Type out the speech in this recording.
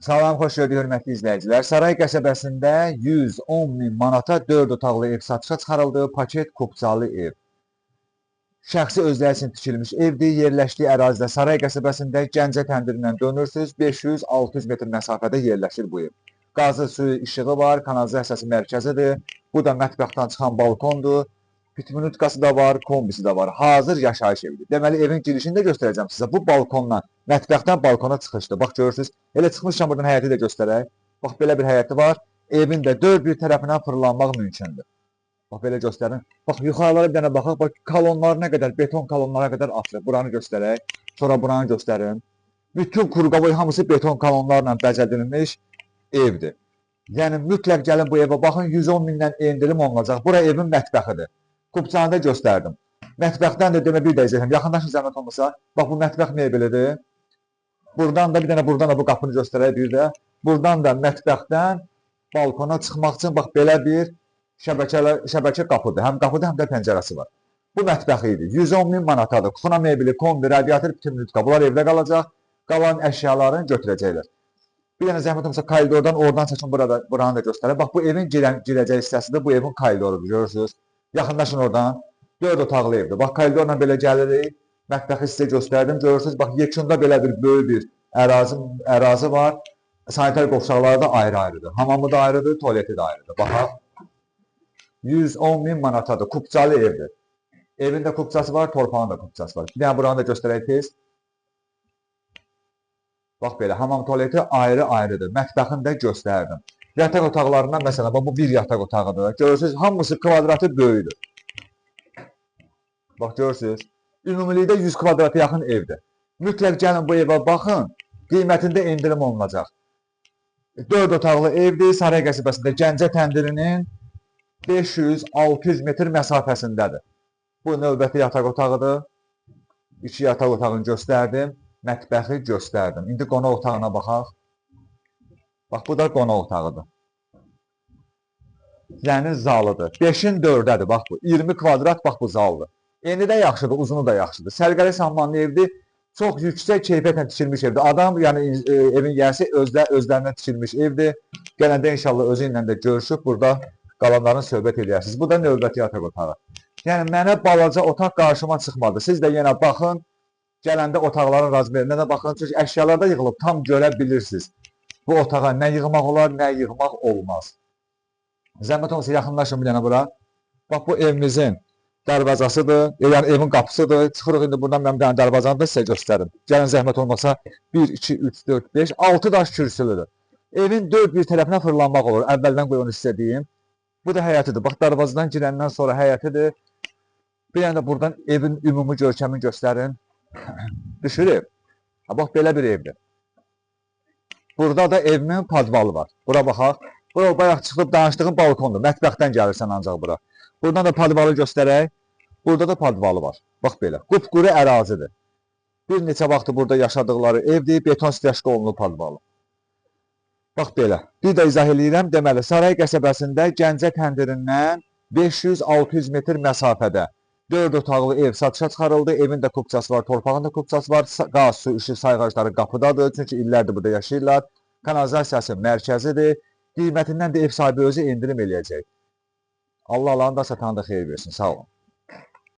Salam, xoş gördük, hörmətli izləyicilər. Saray qəsəbəsində 110 min manata 4 otaqlı ev satışa çıxarıldı. Paket Kupcalı ev. Şəxsi özləri üçün tikilmiş evdir. Yerləşdiyi ərazidə Saray qəsəbəsində Gəncə təndirindən dönürsüz. 500-600 metr məsafədə yerləşir bu ev. Qazı, suyu, işığı var. Kanalizasiyası mərkəzidir. Bu da mətbəxdən çıxan balkondur. Pitminutkası da var, kombisi də var. Hazır yaşayış evidir. Deməli, evin girişini də göstərəcəm sizə. Bu balkondan, mətbəxdən balkona çıxışdır. Bax, görürsünüz. Elə çıxmışam buradan həyəti də göstərək. Bax, belə bir həyəti var. Evin də dörd bir tərəfindən fırlanmaq mümkündür. Bax, belə göstərin. Bax, yuxarılara bir dənə baxaq. Bax, kolonlar nə qədər, beton kolonlara qədər açılır. Buranı göstərək. Sonra buranı göstərin. Bütün Qurqavoy hamısı beton kolonlarla bəzədilmiş evdir. Yəni, mütləq gəlin bu evə baxın. 110 mindən endirim olunacaq. Bura evin mətbəxidir. Kupçanı da göstərdim. Mətbəxdən də demə bir də izləyəcəm. Yaxınlaşın zəhmət olmasa. Bax, bu mətbəx mebelidir. Buradan da bir dənə buradan da bu qapını göstərək bir də. Buradan da mətbəxdən balkona çıxmaq üçün bax belə bir şəbəkə qapıdır. Həm qapıdır, həm də pəncərəsi var. Bu mətbəxi idi. 110 min manatadır. Kuxuna mebeli, kombi, radiator, bütün lütka. Bunlar evdə qalacaq. Qalan əşyalarını götürəcəklər. Bir dənə zəhmət olmasa koridordan oradan çəkin buranı da göstərək. Bax, bu evin girəcək hissəsidir. Bu evin koridorudur. Görürsünüz. Yaxınlaşın oradan. 4 otaqlı evdir. Bax, koridorla belə gəlirik. Mətbəxi sizə göstərdim. Görürsünüz, bax, yekunda belə bir böyük bir ərazi var. Sanitar qovşaqları da ayrı-ayrıdır. Hamamı da ayrıdır, tualeti də ayrıdır. Baxaq. 110 min manatadır. Kupcalı evdir. Evin də kupcası var, torpağın da kupcası var. Bir dənə buranı da göstərək tez. Bax, belə. Hamam tualeti ayrı-ayrıdır. Mətbəxini də göstərdim. Yataq otaqlarından, məsələn, bu bir yataq otağıdır. Görürsünüz, hamısı kvadratı böyüdür. Bax, görürsünüz, ümumilikdə 100 kvadrata yaxın evdir. Mütləq gəlin bu evə baxın, qiymətində endirim olunacaq. 4 otaqlı evdir, Saray qəsəbəsində Gəncə təndirinin 500-600 metr məsafəsindədir. Bu növbəti yataq otağıdır. 2 yataq otağını göstərdim, mətbəxi göstərdim. İndi qonaq otağına baxaq. Bax, bu da qonaq otağıdır. Yəni, zalıdır. 5-in 4-dədir, bax bu. 20 kvadrat, bax bu zaldır. Eni də yaxşıdır, uzunu da yaxşıdır. Sərgəli sammanlı evdir. Çox yüksək keyfiyyətlə tikilmiş evdir. Adam, yəni evin yiyəsi özlərinə tikilmiş evdir. Gələndə inşallah özü ilə də görüşüb, burada qalanlarını söhbət edərsiniz. Bu da növbəti yataq otağı. Yəni, mənə balaca otaq qarşıma çıxmadı. Siz də yenə baxın, gələndə otaqların razmerinə də baxın. Çünki əşyalarda yığılıb, tam görə bilirsiniz. Bu otağa nə yığmaq olar, nə yığmaq olmaz. Zəhmət olmasa yaxınlaşın bir dənə bura. Bax, bu evimizin dərvazasıdır, yəni evin qapısıdır. Çıxırıq indi buradan mən bir dənə dərvazanı da sizə göstərim. Gəlin zəhmət olmasa 1, 2, 3, 4, 5, 6 daş kürsülüdür. Evin 4 bir tərəfinə fırlanmaq olur. Əvvəldən qoy onu sizə deyim. Bu da həyətidir. Bax, dərvazadan girəndən sonra həyətidir. Bir dənə də buradan evin ümumi görkəmini göstərin. Düşür ev. Bax, belə bir evdir. Burada da evimin padvalı var. Bura baxaq. Bura bayaq çıxıb danışdığım balkondur. Mətbəxdən gəlirsən ancaq bura. Buradan da padvalı göstərək. Burada da padvalı var. Bax belə. Qupquru ərazidir. Bir neçə vaxtı burada yaşadıqları evdir. Beton styaşka olunub padvalı. Bax belə. Bir də izah edirəm. Deməli, Saray qəsəbəsində Gəncə təndirindən 500-600 metr məsafədə 4 otaqlı ev satışa çıxarıldı. Evin də kupçası var, torpağın da kupçası var. Qaz, su, işıq sayğacları qapıdadır. Çünki illərdir burada yaşayırlar. Kanalizasiyası mərkəzidir. Qiymətindən də ev sahibi özü endirim eləyəcək. Allah Allahın da satanı da xeyir versin. Sağ olun.